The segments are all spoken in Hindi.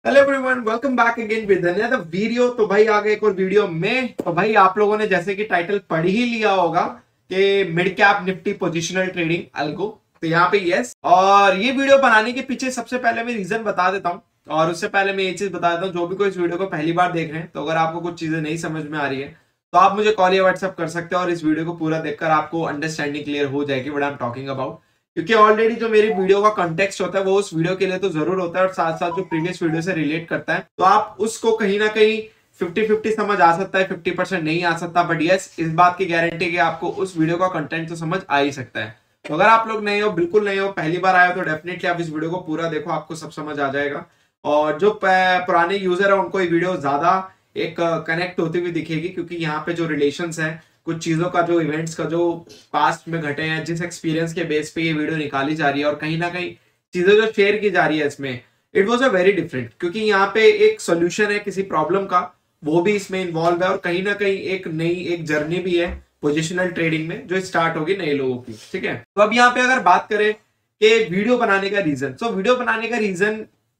Hello everyone, welcome back again with another video. तो भाई आ गए एक और वीडियो में। तो भाई आप लोगों ने जैसे कि टाइटल पढ़ ही लिया होगा कि mid cap Nifty positional trading algo. तो यहाँ पे यस, और ये वीडियो बनाने के पीछे सबसे पहले मैं रीजन बता देता हूँ। और उससे पहले मैं ये चीज बता देता हूँ, जो भी कोई इस वीडियो को पहली बार देख रहे हैं, तो अगर आपको कुछ चीजें नहीं समझ में आ रही है तो आप मुझे कॉल या व्हाट्सएप कर सकते हैं और इस वीडियो को पूरा देखकर आपको अंडरस्टैंडिंग क्लियर हो जाएगी what I am talking about. क्योंकि ऑलरेडी जो मेरी वीडियो का कंटेक्स्ट होता है वो उस वीडियो के लिए तो जरूर होता है, और साथ साथ जो प्रीवियस वीडियो से रिलेट करता है, तो आप उसको कहीं ना कहीं 50-50 समझ आ सकता है, 50% नहीं आ सकता। बट यस, इस बात की गारंटी कि आपको उस वीडियो का कंटेंट तो समझ आ ही सकता है। तो अगर आप लोग नए हो, बिल्कुल नए हो, पहली बार आए हो, तो डेफिनेटली आप इस वीडियो को पूरा देखो, आपको सब समझ आ जाएगा। और जो पुराने यूजर है उनको ये वीडियो ज्यादा एक कनेक्ट होती हुई दिखेगी, क्योंकि यहाँ पे जो रिलेशंस है, कुछ चीजों का, जो इवेंट्स का जो पास्ट में घटे हैं, जिस एक्सपीरियंस के बेस पे ये वीडियो निकाली जा रही है और कहीं ना कहीं चीजें जो शेयर की जा रही है इसमें, it was a very different. क्योंकि यहाँ पे एक सोल्यूशन है किसी प्रॉब्लम का, वो भी इसमें इन्वॉल्व है, और कहीं ना कहीं एक नई एक जर्नी भी है पोजिशनल ट्रेडिंग में जो स्टार्ट होगी नए लोगों की। ठीक है, तो अब यहाँ पे अगर बात करें कि वीडियो बनाने का रीजन, तो वीडियो बनाने का reason,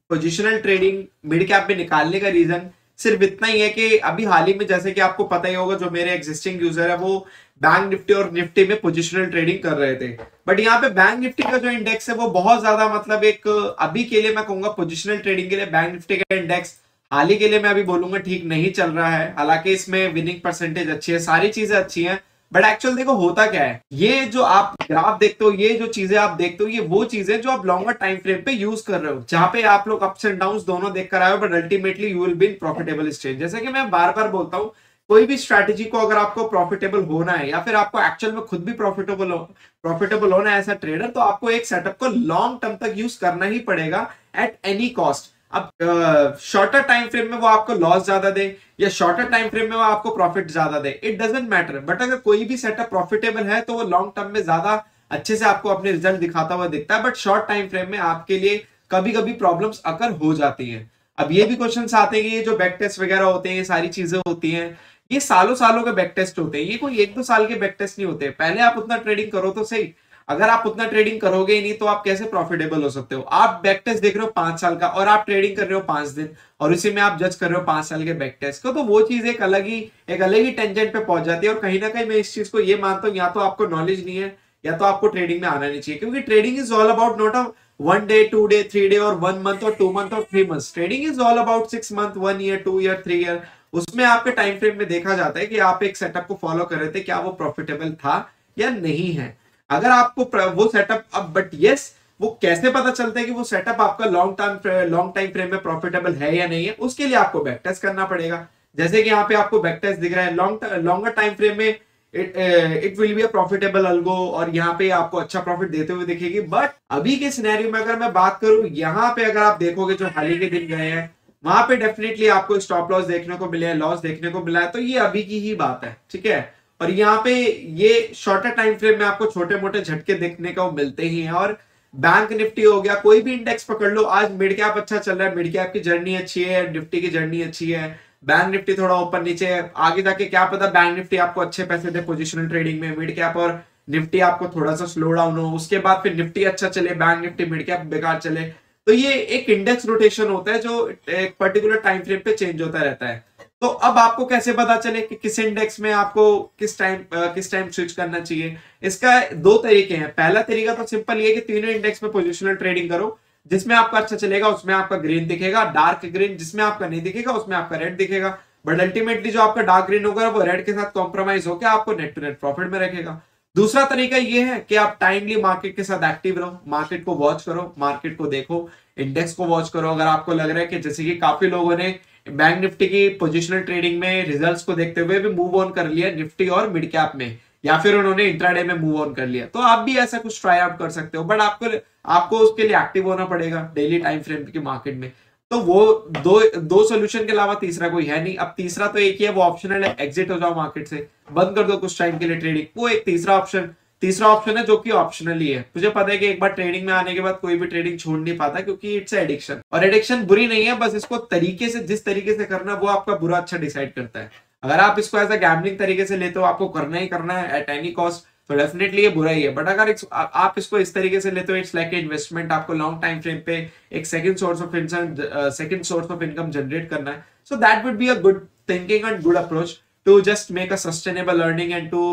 positional trading mid cap में निकालने का रीजन सिर्फ इतना ही है कि अभी हाल ही में, जैसे कि आपको पता ही होगा, जो मेरे एग्जिस्टिंग यूजर है वो बैंक निफ्टी और निफ्टी में पोजिशनल ट्रेडिंग कर रहे थे। बट यहाँ पे बैंक निफ्टी का जो इंडेक्स है वो बहुत ज्यादा, मतलब एक अभी के लिए मैं कहूंगा पोजिशनल ट्रेडिंग के लिए बैंक निफ्टी का इंडेक्स हाल ही के लिए मैं अभी बोलूंगा ठीक नहीं चल रहा है। हालांकि इसमें विनिंग परसेंटेज अच्छी है, सारी चीजें अच्छी हैं, बट एक्चुअल देखो होता क्या है, ये जो आप ग्राफ देखते हो, ये जो चीजें आप देखते हो, ये वो चीजें जो आप लॉन्गर टाइम फ्रेम पे यूज कर रहे हो, जहां पे आप लोग अप्स एंड डाउन्स दोनों देख कर आए हो, but ultimately you will be in profitable stage. जैसे कि मैं बार बार बोलता हूँ, कोई भी स्ट्रैटेजी को अगर आपको प्रॉफिटेबल होना है, या फिर आपको एक्चुअल में खुद भी प्रॉफिटेबल होना है एज अ ट्रेडर, तो आपको एक सेटअप को लॉन्ग टर्म तक यूज करना ही पड़ेगा एट एनी कॉस्ट। अब शॉर्टर टाइम फ्रेम में वो आपको लॉस ज्यादा दे या शॉर्टर टाइम फ्रेम में वो आपको प्रॉफिट ज्यादा दे, इट डजेंट मैटर। बट अगर कोई भी सेटअप प्रॉफिटेबल है तो वो लॉन्ग टर्म में ज्यादा अच्छे से आपको अपने रिजल्ट दिखाता हुआ दिखता है। बट शॉर्ट टाइम फ्रेम में आपके लिए कभी कभी प्रॉब्लम्स अकर हो जाती हैं। अब ये भी क्वेश्चन आते हैं कि ये जो बैक टेस्ट वगैरह होते हैं, ये सारी चीजें होती हैं, ये सालों सालों के बैक टेस्ट होते हैं, ये कोई 1-2 साल के बैक टेस्ट नहीं होते। पहले आप उतना ट्रेडिंग करो तो सही। अगर आप उतना ट्रेडिंग करोगे ही नहीं तो आप कैसे प्रॉफिटेबल हो सकते हो? आप बैक टेस्ट देख रहे हो 5 साल का और आप ट्रेडिंग कर रहे हो 5 दिन, और उसी में आप जज कर रहे हो 5 साल के बैक टेस्ट को, तो वो चीज एक अलग ही टेंजेंट पे पहुंच जाती है। और कहीं ना कहीं मैं इस चीज को ये मानता हूँ, या तो आपको नॉलेज नहीं है या तो आपको ट्रेडिंग में आना नहीं चाहिए। क्योंकि trading is all about not a 1 day 2 day 3 day और 1 मंथ और 2 मंथ और 3 month. Trading is all about 6 month 1 year 2 year 3 year. उसमें आपके टाइम फ्रेम में देखा जाता है कि आप एक सेटअप को फॉलो कर रहे थे, क्या वो प्रॉफिटेबल था या नहीं है। अगर आपको वो सेटअप, अब बट यस, वो कैसे पता चलता है कि वो सेटअप आपका लॉन्ग टाइम फ्रेम में प्रॉफिटेबल है या नहीं है? उसके लिए आपको बैक टेस्ट करना पड़ेगा। जैसे कि यहाँ पे आपको बैक टेस्ट दिख रहा है, लॉन्गर टाइम फ्रेम में it will be a profitable algo, और यहाँ पे आपको अच्छा प्रॉफिट देते हुए दिखेगी। बट अभी के सिनेरियो में अगर मैं बात करूं, यहाँ पे अगर आप देखोगे जो हाल ही के दिन गए हैं, वहां पे डेफिनेटली आपको स्टॉप लॉस देखने को मिले हैं, लॉस देखने को मिला है। तो ये अभी की ही बात है, ठीक है। और यहाँ पे ये शॉर्टर टाइम फ्रेम में आपको छोटे मोटे झटके देखने को मिलते ही हैं। और बैंक निफ्टी हो गया, कोई भी इंडेक्स पकड़ लो, आज मिड कैप अच्छा चल रहा है, मिड कैप की जर्नी अच्छी है, निफ्टी की जर्नी अच्छी है, बैंक निफ्टी थोड़ा ऊपर नीचे है। आगे जाके क्या पता बैंक निफ्टी आपको अच्छे पैसे दे पोजिशनल ट्रेडिंग में, मिड कैप और निफ्टी आपको थोड़ा सा स्लो डाउन हो, उसके बाद फिर निफ्टी अच्छा चले, बैंक निफ्टी मिड कैप बेकार चले। तो ये एक इंडेक्स रोटेशन होता है जो एक पर्टिकुलर टाइम फ्रेम पे चेंज होता रहता है। तो अब आपको कैसे पता चले कि किस इंडेक्स में आपको किस टाइम स्विच करना चाहिए? इसका 2 तरीके हैं। पहला तरीका तो सिंपल ये कि तीनों इंडेक्स में पोजिशनल ट्रेडिंग करो, जिसमें आपका अच्छा चलेगा उसमें आपका ग्रीन दिखेगा, डार्क ग्रीन जिसमें आपका नहीं दिखेगा उसमें आपका रेड दिखेगा। बट अल्टीमेटली जो आपका डार्क ग्रीन होगा वो रेड के साथ कॉम्प्रोमाइज होकर आपको नेट टू नेट प्रॉफिट में रखेगा। दूसरा तरीका ये है कि आप टाइमली मार्केट के साथ एक्टिव रहो, मार्केट को वॉच करो, मार्केट को देखो, इंडेक्स को वॉच करो। अगर आपको लग रहा है कि जैसे कि काफी लोगों ने बैंक निफ्टी की पोजिशनल ट्रेडिंग में रिजल्ट्स को देखते हुए भी मूव ऑन कर लिया निफ्टी और मिड कैप में, या फिर उन्होंने इंट्राडे में मूव ऑन कर लिया, तो आप भी ऐसा कुछ ट्राई आउट कर सकते हो। बट आपको उसके लिए एक्टिव होना पड़ेगा डेली टाइम फ्रेम की मार्केट में। तो वो दो सोल्यूशन के अलावा तीसरा कोई है नहीं। अब तीसरा तो एक ही है, वो ऑप्शनल है, एग्जिट हो जाओ मार्केट से, बंद कर दो कुछ टाइम के लिए ट्रेडिंग। वो एक तीसरा ऑप्शन है जो कि ऑप्शनल ही है। मुझे पता है कि एक बार ट्रेडिंग में आने के बाद कोई भी ट्रेडिंग छोड़ नहीं पाता, क्योंकि इट्स एडिक्शन, और एडिक्शन बुरी नहीं है, बस इसको जिस तरीके से करना वो आपका बुरा अच्छा डिसाइड करता है। अगर आप इसको एज अ गैम्बलिंग तरीके से लेते हो, आपको करना ही करना है एट एनी कॉस्ट, तो डेफिनेटली ये बुरा ही है। बट अगर आप इसको इस तरीके से लेते हो, इट्स लाइक इन्वेस्टमेंट, आपको लॉन्ग टाइम फ्रेम पे एक second source of income generate करना है, so that would be a good thinking and good approach to just make a sustainable earning and to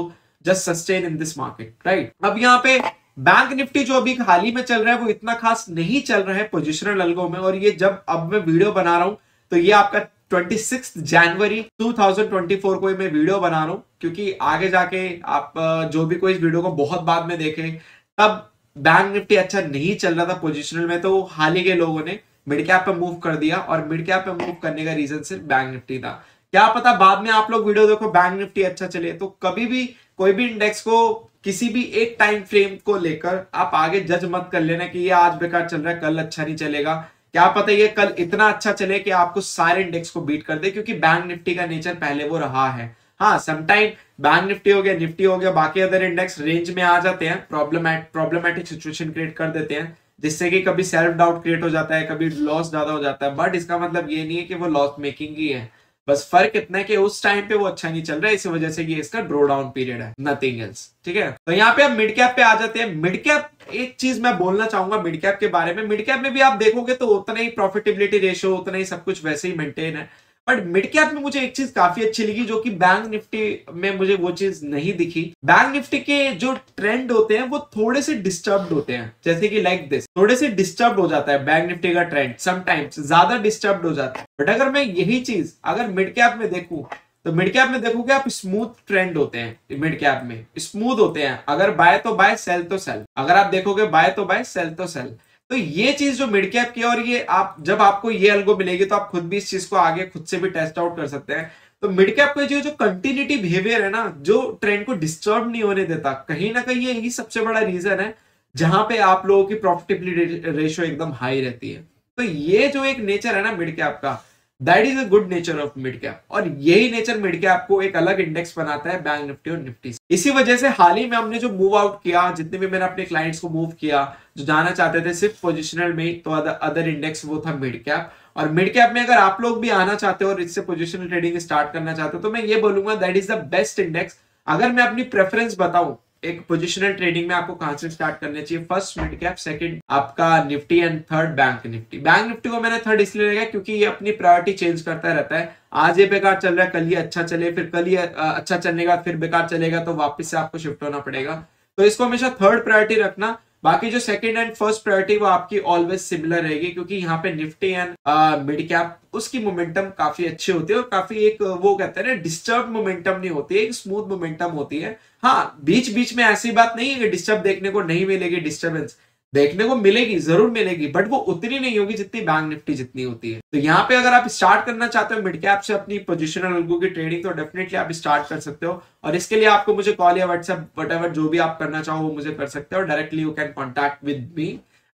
just sustain in this market, right. अब यहाँ पे बैंक निफ्टी जो अभी हाल ही में चल रहा है वो इतना खास नहीं चल रहा है पोजिशनल अल्गो में, और ये जब अब मैं वीडियो बना रहा हूं तो ये आपका 26 जनवरी 2024 को मैं वीडियो बना रहा हूं, क्योंकि आगे जाके आप जो भी कोई इस वीडियो को बहुत बाद में देखे तब बैंक निफ्टी अच्छा नहीं चल रहा था पोजिशनल में, तो हाल ही के लोगों ने मिड कैप पे मूव कर दिया, और मिड कैप पे मूव करने का रीजन सिर्फ बैंक निफ्टी था। क्या पता बाद में आप लोग वीडियो देखो बैंक निफ्टी अच्छा चले, तो कभी भी कोई भी इंडेक्स को किसी भी एक टाइम फ्रेम को लेकर आप आगे जज मत कर लेना कि ये आज बेकार चल रहा है कल अच्छा नहीं चलेगा। क्या पता ये कल इतना अच्छा चले कि आपको सारे इंडेक्स को बीट कर दे, क्योंकि बैंक निफ्टी का नेचर पहले वो रहा है। हाँ, समटाइम बैंक निफ्टी हो गया, निफ्टी हो गया, बाकी अदर इंडेक्स रेंज में आ जाते हैं, प्रॉब्लमेटिक सिचुएशन क्रिएट कर देते हैं, जिससे कि कभी सेल्फ डाउट क्रिएट हो जाता है, कभी लॉस ज्यादा हो जाता है। बट इसका मतलब ये नहीं है कि वो लॉस मेकिंग ही है, बस फर्क इतना है कि उस टाइम पे वो अच्छा नहीं चल रहा है, इसी वजह से ये इसका ड्रो डाउन पीरियड है, नथिंग एल्स, ठीक है। तो यहाँ पे अब मिड कैप पे आ जाते हैं। मिड कैप, एक चीज मैं बोलना चाहूंगा मिड कैप के बारे में, मिड कैप में भी आप देखोगे तो उतना ही प्रॉफिटेबिलिटी रेशियो, उतना ही सब कुछ वैसे ही मेंटेन है। बट मिड कैप में मुझे एक चीज काफी अच्छी लगी, जो कि बैंक निफ्टी में मुझे वो चीज नहीं दिखी। बैंक निफ्टी के जो ट्रेंड होते हैं वो थोड़े से डिस्टर्ब्ड होते हैं, जैसे कि लाइक दिस, थोड़े से डिस्टर्ब हो जाता है बैंक निफ्टी का ट्रेंड, समटाइम्स ज्यादा डिस्टर्ब हो जाता है। बट अगर मैं यही चीज अगर मिड कैप में देखूं, तो मिड कैप में देखोगे आप स्मूथ ट्रेंड होते हैं, मिड कैप में स्मूथ होते हैं, अगर बाय तो बाय, सेल तो सेल, अगर आप देखोगे बाय तो बाय, सेल तो सेल। तो ये चीज जो मिड कैप की है, और ये आप जब आपको ये अल्गो मिलेगी तो आप खुद भी इस चीज को आगे खुद से भी टेस्ट आउट कर सकते हैं। तो मिड कैप का जो कंटिन्यूटी बिहेवियर है ना, जो ट्रेंड को डिस्टर्ब नहीं होने देता, कहीं ना कहीं यही सबसे बड़ा रीजन है जहां पे आप लोगों की प्रॉफिटेबिलिटी रेशियो एकदम हाई रहती है। तो ये जो एक नेचर है ना मिड कैप का, that is a good nature of mid cap, और यही नेचर मिड कैप को एक अलग इंडेक्स बनाता है बैंक निफ्टी और निफ्टी से। इसी वजह से हाल ही में हमने जो मूव आउट किया, जितने भी मैंने अपने क्लाइंट्स को मूव किया जो जाना चाहते थे सिर्फ पोजिशनल में, तो अदर इंडेक्स वो था मिड कैप। और मिड कैप में अगर आप लोग भी आना चाहते हो और इससे पोजिशनल ट्रेडिंग स्टार्ट करना चाहते हो, तो मैं ये बोलूंगा that is the best index. अगर मैं अपनी प्रेफरेंस बताऊं एक पोजिशनल ट्रेडिंग में आपको कहां से स्टार्ट करना चाहिए, फर्स्ट मिड कैप, सेकंड आपका Nifty, and third bank Nifty. Bank Nifty को मैंने थर्ड इसलिए लगाया क्योंकि ये अपनी प्रायोरिटी चेंज करता रहता है, आज ये बेकार चल रहा है, कल ये अच्छा चले, फिर कल ये अच्छा चलने का फिर बेकार चलेगा, तो वापस से आपको शिफ्ट होना पड़ेगा। तो इसको हमेशा थर्ड प्रायोरिटी रखना। बाकी जो सेकंड एंड फर्स्ट प्रायोरिटी वो आपकी ऑलवेज सिमिलर रहेगी, क्योंकि यहाँ पे निफ्टी एंड मिड कैप उसकी मोमेंटम काफी अच्छी होती है, और काफी एक वो कहते हैं ना डिस्टर्ब मोमेंटम नहीं होती है, एक स्मूथ मोमेंटम होती है। हाँ, बीच बीच में ऐसी बात नहीं है कि डिस्टर्ब देखने को नहीं मिलेगी, डिस्टर्बेंस देखने को मिलेगी, जरूर मिलेगी, बट वो उतनी नहीं होगी जितनी बैंक निफ्टी जितनी होती है। तो यहाँ पे अगर आप स्टार्ट करना चाहते हो मिड कैप से अपनी पोजिशनल अल्गो की ट्रेडिंग, तो डेफिनेटली आप स्टार्ट कर सकते हो। और इसके लिए आपको मुझे कॉल या व्हाट्सएप वटएवर जो भी आप करना चाहो वो मुझे कर सकते हो, directly you can contact with me.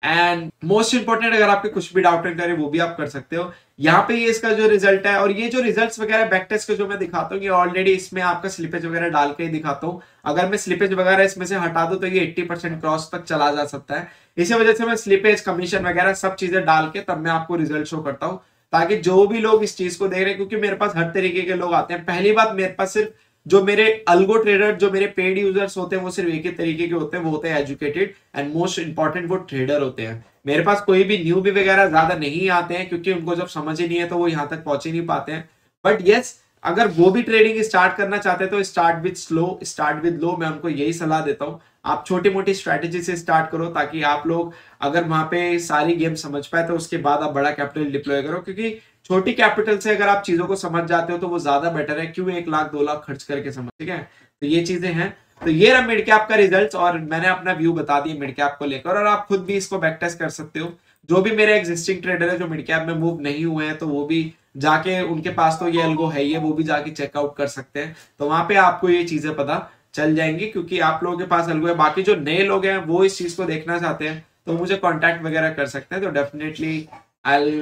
And most important, अगर आपके कुछ भी डाउट करें वो भी आप कर सकते हो। यहाँ पे ये इसका जो रिजल्ट है, और ये जो रिजल्ट्स वगैरह बैक टेस्ट के जो मैं दिखाता हूँ, ये ऑलरेडी इसमें आपका स्लिपेज वगैरह डाल के ही दिखाता हूँ। अगर मैं स्लिपेज वगैरह इसमें से हटा दूं तो ये 80% क्रॉस तक चला जा सकता है। इसी वजह से मैं स्लिपेज, कमीशन वगैरह सब चीजें डाल के तब मैं आपको रिजल्ट शो करता हूँ, ताकि जो भी लोग इस चीज को देख रहे हैं, क्योंकि मेरे पास हर तरीके के लोग आते हैं। पहली बात, मेरे पास सिर्फ जो मेरे अल्गो ट्रेडर, जो मेरे पेड यूजर्स होते हैं, वो सिर्फ एक ही तरीके के होते हैं, वो होते हैं एजुकेटेड, एंड मोस्ट इंपॉर्टेंट वो ट्रेडर होते हैं। मेरे पास कोई भी न्यू भी वगैरह ज्यादा नहीं आते हैं, क्योंकि उनको जब समझ ही नहीं है तो वो यहाँ तक पहुंच ही नहीं पाते हैं। बट यस, अगर वो भी ट्रेडिंग स्टार्ट करना चाहते हैं तो start with slow, start with low, मैं उनको यही सलाह देता हूँ। आप छोटी मोटी स्ट्रैटेजी से स्टार्ट करो, ताकि आप लोग अगर वहां पे सारी गेम समझ पाए तो उसके बाद आप बड़ा कैपिटल डिप्लॉय करो, क्योंकि छोटी कैपिटल से अगर आप चीजों को समझ जाते हो तो वो ज्यादा बेटर है, क्यों 1 लाख 2 लाख खर्च करके समझ, ठीक है। तो ये चीजें हैं। तो ये रहा मिड कैप का रिजल्ट, और मैंने अपना व्यू बता दिया मिड कैप को लेकर, और आप खुद भी इसको बैक टेस्ट कर सकते हो। जो भी मेरे एग्जिस्टिंग ट्रेडर है जो मिड कैप में मूव नहीं हुए हैं, तो वो भी जाके, उनके पास तो ये अल्गो है ही है, वो भी जाके चेकआउट कर सकते हैं। तो वहां पे आपको ये चीजें पता चल जाएंगी, क्योंकि आप लोगों के पास अल्गो है। बाकी जो नए लोग हैं वो इस चीज को देखना चाहते हैं तो मुझे कॉन्टैक्ट वगैरह कर सकते हैं। तो definitely I'll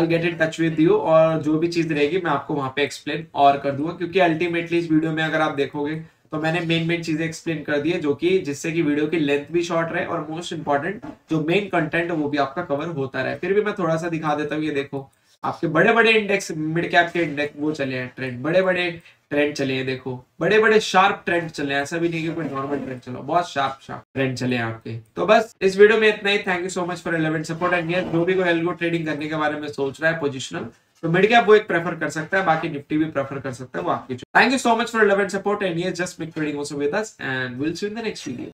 get in touch with you, और जो भी चीज रहेगी मैं आपको वहां पे एक्सप्लेन और कर दूंगा, क्योंकि अल्टीमेटली इस वीडियो में अगर आप देखोगे तो मैंने मेन चीजें एक्सप्लेन कर दी है, जो कि जिससे कि वीडियो की लेंथ भी शॉर्ट रहे, और मोस्ट इंपॉर्टेंट जो मेन कंटेंट है वो भी आपका कवर होता रहे। फिर भी मैं थोड़ा सा दिखा देता हूँ। ये देखो, आपके बड़े बड़े इंडेक्स, मिड कैप के इंडेक्स वो चले हैं ट्रेंड, बड़े बड़े ट्रेंड चले हैं, देखो बड़े बड़े शार्प ट्रेंड चले हैं, ऐसा भी नहीं कि कोई नॉर्मल ट्रेंड चलो, बहुत शार्प शार्प ट्रेंड चले हैं आपके। तो बस इस वीडियो में इतना ही। Thank you so much for relevant support and yes, जो भी कोई एल्गो ट्रेडिंग करने के बारे में सोच रहा है पोजिशनल, तो मिड कैप वो एक प्रेफर कर सकता है, बाकी निफ्टी भी प्रेफर कर सकता है, वो आपकी। Thank you so much for relevant support and yes, just make trading also with us and will see you in the next video.